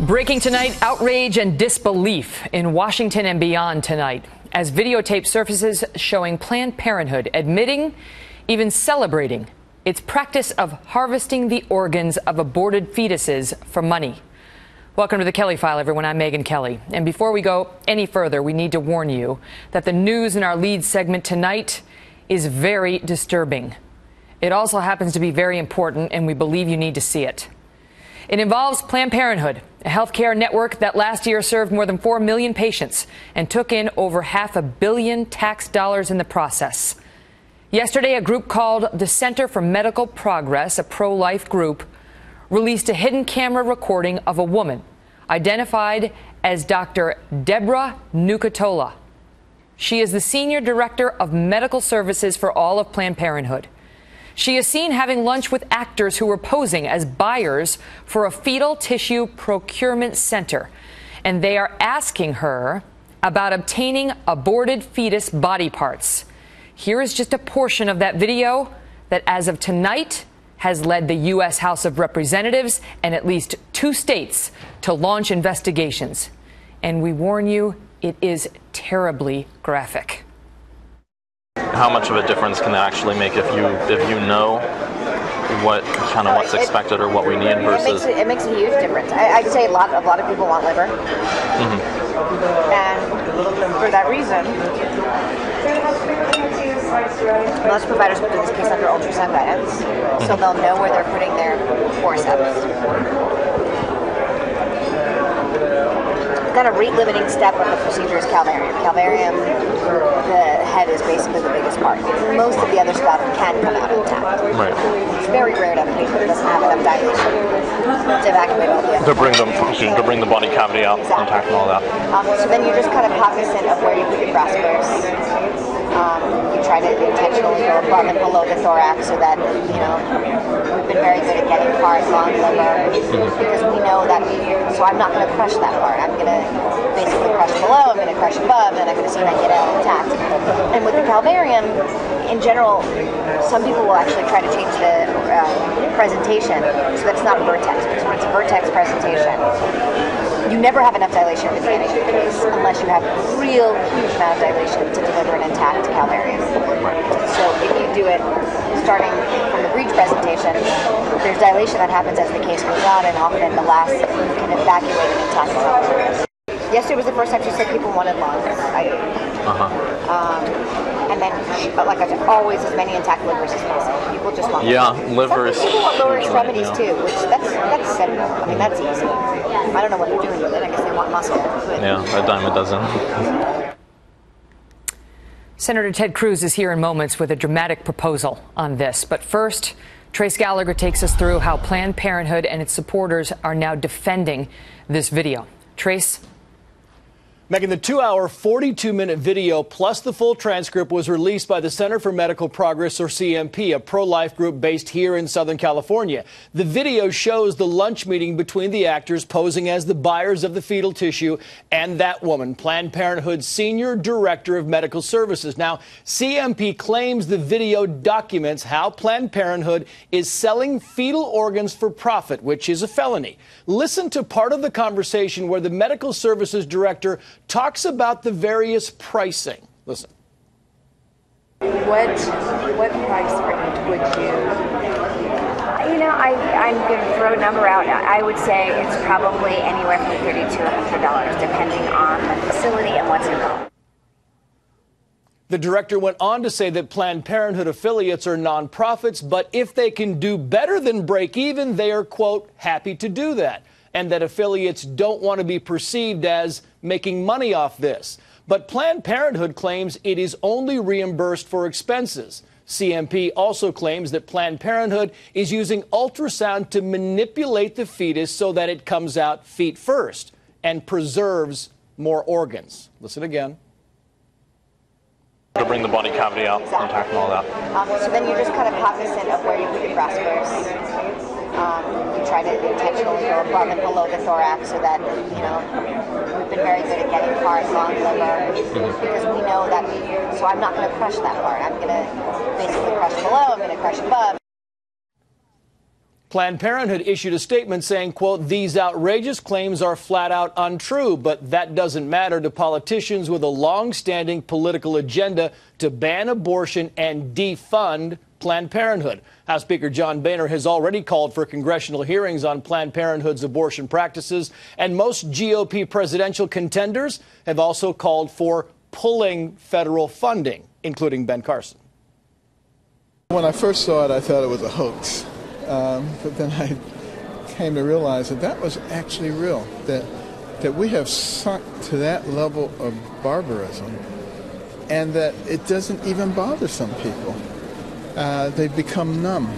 Breaking tonight, outrage and disbelief in Washington and beyond tonight as videotape surfaces showing Planned Parenthood admitting, even celebrating, its practice of harvesting the organs of aborted fetuses for money. Welcome to the Kelly File, everyone. I'm Megyn Kelly. And before we go any further, we need to warn you that the news in our lead segment tonight is very disturbing. It also happens to be very important, and we believe you need to see it. It involves Planned Parenthood, a healthcare network that last year served more than 4 million patients and took in over $500 million tax dollars in the process. Yesterday, a group called the Center for Medical Progress, a pro-life group, released a hidden camera recording of a woman identified as Dr. Deborah Nucatola. She is the Senior Director of Medical Services for all of Planned Parenthood. She is seen having lunch with actors who were posing as buyers for a fetal tissue procurement center, and they are asking her about obtaining aborted fetus body parts. Here is just a portion of that video that, as of tonight, has led the U.S. House of Representatives and at least 2 states to launch investigations. And we warn you, it is terribly graphic. How much of a difference can it actually make if you know what's expected or what we need versus? It makes a huge difference. I'd say a lot of people want liver, and for that reason, most providers will do this case under ultrasound guidance, so they'll know where they're putting their forceps. Kind of rate-limiting step of the procedure is calvarium. Calvarium, the head is basically the biggest part. Most of the other stuff can come out intact. Right. It's very rare to have a patient that doesn't have enough dilation to evacuate all the to bring the body cavity out, intact and all that. So then you're just kind of cognizant of where you put your graspers. You try to intentionally go above and below the thorax so that, we've been very good at getting hard, long liver because we know that, so I'm not going to crush that part. I'm going to basically crush below, I'm going to crush above, and I'm going to see if I get it intact. And with the calvarium, in general, some people will actually try to change the presentation so that it's not a vertex, because when it's a vertex presentation, you never have enough dilation at the beginning of the case unless you have a real huge amount of dilation to deliver an intact calvarium. So if you do it starting from the breech presentation, there's dilation that happens as the case goes on, and often the last you can evacuate an intact calvarium. Yesterday was the first time she said people wanted lungs. And then, but like I said, always as many intact livers as possible. People just want liver is people want lower extremities too, which that's simple. I mean, that's easy. I don't know what they're doing with it. I guess they want muscle. Yeah, a dime a dozen. Senator Ted Cruz is here in moments with a dramatic proposal on this. But first, Trace Gallagher takes us through how Planned Parenthood and its supporters are now defending this video. Trace? Megyn, the 2-hour, 42-minute video plus the full transcript was released by the Center for Medical Progress, or CMP, a pro-life group based here in Southern California. The video shows the lunch meeting between the actors posing as the buyers of the fetal tissue and that woman, Planned Parenthood's Senior Director of Medical Services. Now, CMP claims the video documents how Planned Parenthood is selling fetal organs for profit, which is a felony. Listen to part of the conversation where the Medical Services Director talks about the various pricing. Listen. What price range would you? I'm going to throw a number out. I would say it's probably anywhere from $30 to $100, depending on the facility and what's involved. The director went on to say that Planned Parenthood affiliates are nonprofits, but if they can do better than break even, they are, quote, happy to do that, and that affiliates don't want to be perceived as making money off this. But Planned Parenthood claims it is only reimbursed for expenses. CMP also claims that Planned Parenthood is using ultrasound to manipulate the fetus so that it comes out feet first and preserves more organs. Listen again. To bring the body cavity out, intact and all that. So then you're just kind of cognizant of where you put your graspers. You try to intentionally go above and below the thorax so that, we've been very good at getting hard, long liver because we know that, so I'm not going to crush that part. I'm going to basically crush below, I'm going to crush above. Planned Parenthood issued a statement saying, quote, "These outrageous claims are flat out untrue, but that doesn't matter to politicians with a long-standing political agenda to ban abortion and defund Planned Parenthood." House Speaker John Boehner has already called for congressional hearings on Planned Parenthood's abortion practices, and most GOP presidential contenders have also called for pulling federal funding, including Ben Carson. When I first saw it, I thought it was a hoax. But then I came to realize that that was actually real, that we have sunk to that level of barbarism, and that it doesn't even bother some people. They've become numb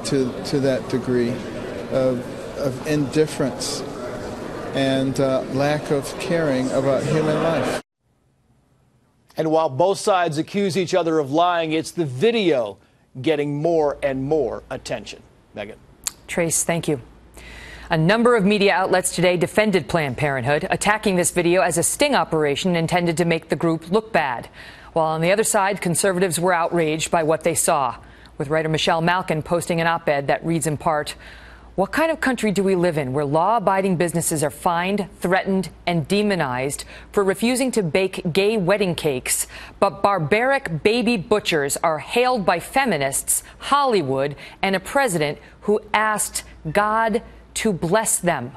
to that degree of indifference and lack of caring about human life. And while both sides accuse each other of lying, it's the video getting more and more attention. Megan. Trace, thank you. A number of media outlets today defended Planned Parenthood, attacking this video as a sting operation intended to make the group look bad. While on the other side, conservatives were outraged by what they saw, with writer Michelle Malkin posting an op-ed that reads in part, "What kind of country do we live in where law-abiding businesses are fined, threatened, and demonized for refusing to bake gay wedding cakes, but barbaric baby butchers are hailed by feminists, Hollywood, and a president who asked God to bless them?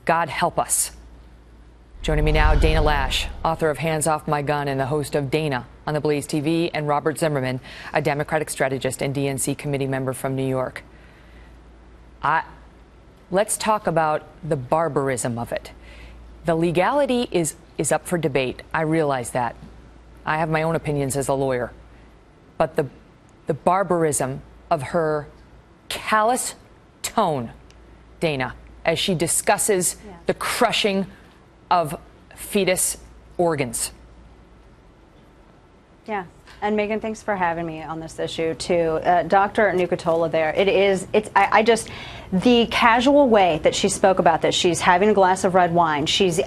God help us." Joining me now, Dana Lash, author of Hands Off My Gun and the host of Dana on the Blaze TV, and Robert Zimmerman, a Democratic strategist and DNC committee member from New York. Let's talk about the barbarism of it. The legality is up for debate. I realize that. I have my own opinions as a lawyer. But the barbarism of her callous tone, Dana, as she discusses the crushing of fetus organs. Yeah. And Megan, thanks for having me on this issue too. Dr. Nucatola there, the casual way that she spoke about this, she's having a glass of red wine, she's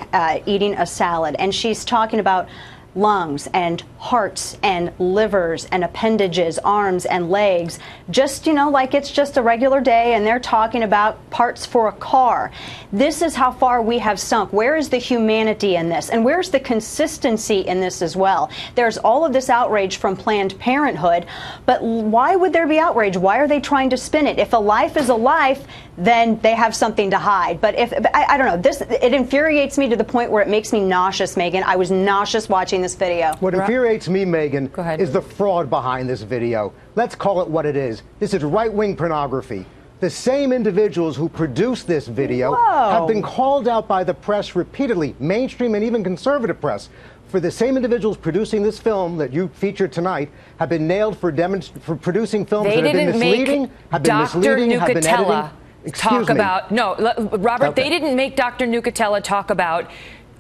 eating a salad, and she's talking about lungs and hearts and livers and appendages, arms and legs, just, like it's just a regular day and they're talking about parts for a car. This is how far we have sunk. Where is the humanity in this? And where's the consistency in this as well? There's all of this outrage from Planned Parenthood, but why would there be outrage? Why are they trying to spin it? If a life is a life, then they have something to hide. But I don't know, it infuriates me to the point where it makes me nauseous, Megan. I was nauseous watching this video. What infuriates me, Megan, ahead. is the fraud behind this video. Let's call it what it is. This is right-wing pornography. The same individuals who produced this video have been called out by the press repeatedly, mainstream and even conservative press. For the same individuals producing this film that you featured tonight have been nailed for producing films that have been misleading, have been editing. Talk about Robert. Okay. They didn't make Dr. Nucatella talk about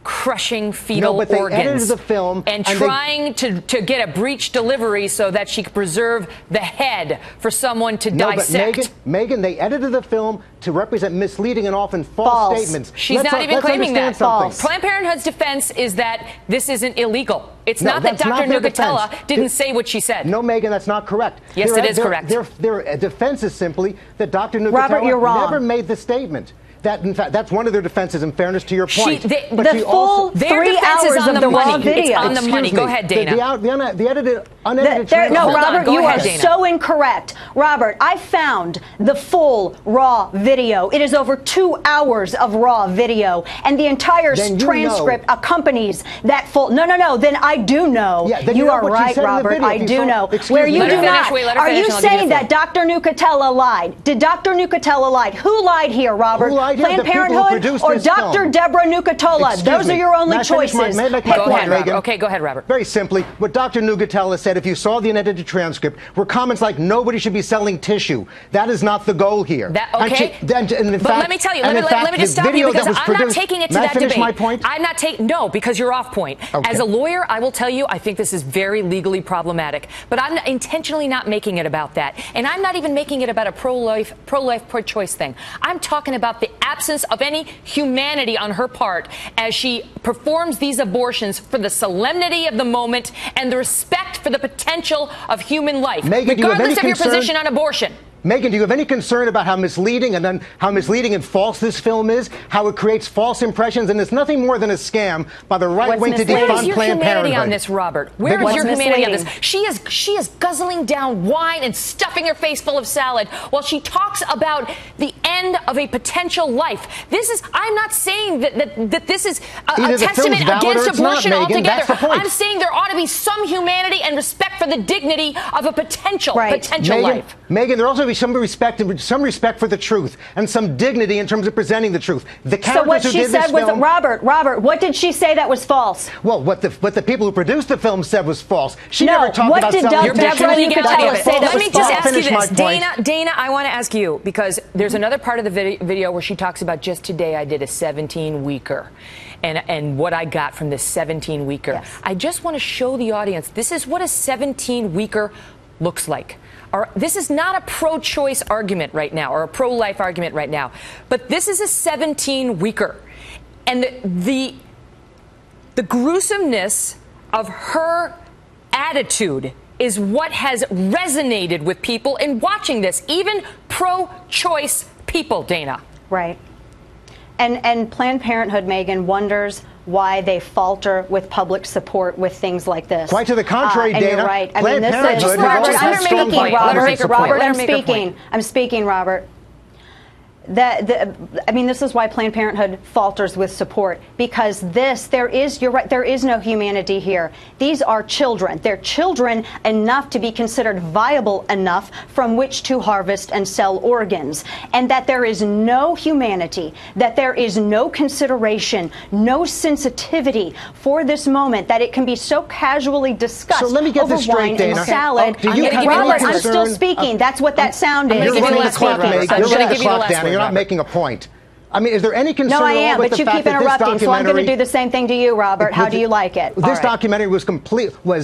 crushing fetal but they organs edited the film and trying to get a breech delivery so that she could preserve the head for someone to dissect. But Megan, they edited the film to represent misleading and often false statements. She's not even claiming that. False. Planned Parenthood's defense is that this isn't illegal. It's not that Dr. Nucatella didn't say what she said. No, Megan, that's not correct. Yes, it is correct. Their defense is simply that Dr. Nucatella never made the statement. That, in fact, that's one of their defenses, in fairness to your point. Their defense is on the money. It's on the money. Go ahead, Dana. The edited, unedited transcript. No, Robert, you are so incorrect. Robert, I found the full raw video. It is over 2 hours of raw video, and the entire transcript accompanies that full. No. Then I do know. Yeah, you are right, Robert. I do know. Where you do not. Are you saying that Dr. Nucatella lied? Did Dr. Nucatella lie? Who lied here, Robert? Planned Parenthood or Dr. Deborah Nucatola? Those are your only choices. Go ahead, Robert. Okay, go ahead, Robert. Very simply, what Dr. Nucatella said, if you saw the unedited transcript, were comments like, nobody should be selling tissue. That is not the goal here. But let me tell you, let me just stop you, because I'm not taking it to that debate. My point? I'm not taking, no, because you're off point. Okay. As a lawyer, I will tell you, I think this is very legally problematic. But I'm intentionally not making it about that. And I'm not even making it about a pro-life, pro-choice thing. I'm talking about the absence of any humanity on her part as she performs these abortions for the solemnity of the moment and the respect for the potential of human life, Megan, regardless of your position on abortion. Megyn, do you have any concern about how misleading and false this film is, how it creates false impressions, and it's nothing more than a scam by the right wing to defund Planned Parenthood? Where is your humanity on this, Robert? Where is your humanity on this? She is guzzling down wine and stuffing her face full of salad while she talks about the end of a potential life. I'm not saying that this is a testament against abortion altogether. I'm saying there ought to be some humanity and respect for the dignity of a potential life. Megyn, there also be some respect for the truth and some dignity in terms of presenting the truth. The characters so what who she did said this was film, Robert, what did she say that was false? Well, what the people who produced the film said was false. She No, never talked what about did selling Deborah fiction. say that Let was me just false? ask you this, Dana. Dana, I want to ask you, because there's another part of the video where she talks about just today I did a 17-weeker. And what I got from this 17-weeker. Yes. I just want to show the audience, this is what a 17-weeker looks like. This is not a pro-choice argument right now or a pro-life argument right now, but this is a 17-weeker. And the gruesomeness of her attitude is what has resonated with people in watching this, even pro-choice people, Dana. Right. And Planned Parenthood, Megyn, wonders why they falter with public support with things like this. Quite to the contrary, and Dana. You're right. Planned Parenthood Robert, has strong Robert, I'm speaking. Point. I'm speaking, Robert. This is why Planned Parenthood falters with support, because you're right, there is no humanity here. These are children. They're children enough to be considered viable enough from which to harvest and sell organs. And that there is no humanity, that there is no consideration, no sensitivity for this moment, that it can be so casually discussed. So let me get over this straight, wine Dana. and salad. Robert, I'm still speaking. That's what that sound is. You're running the clock, Megyn. You're running the clock, Dana. You're not Robert. making a point. I mean, is there any concern No, I am, with but the you fact keep that this interrupting, so I'm going to documentary- do the same thing to you, Robert. How do you like it? This documentary was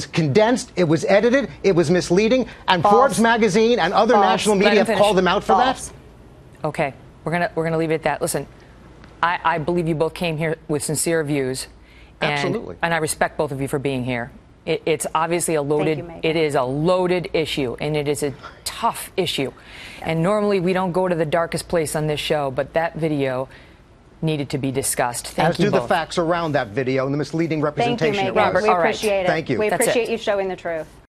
condensed, it was edited, it was misleading, and False. Forbes magazine and other national media have called them out for False. that? Okay, we're gonna leave it at that. Listen, I believe you both came here with sincere views, Absolutely. and I respect both of you for being here. It's obviously a loaded. It is a loaded issue, and it is a tough issue. And normally we don't go to the darkest place on this show, but that video needed to be discussed. Thank you As do both. the facts around that video and the misleading Thank you, representation. Megyn. Robert, We all right. appreciate it. Thank you. We That's appreciate it. you showing the truth.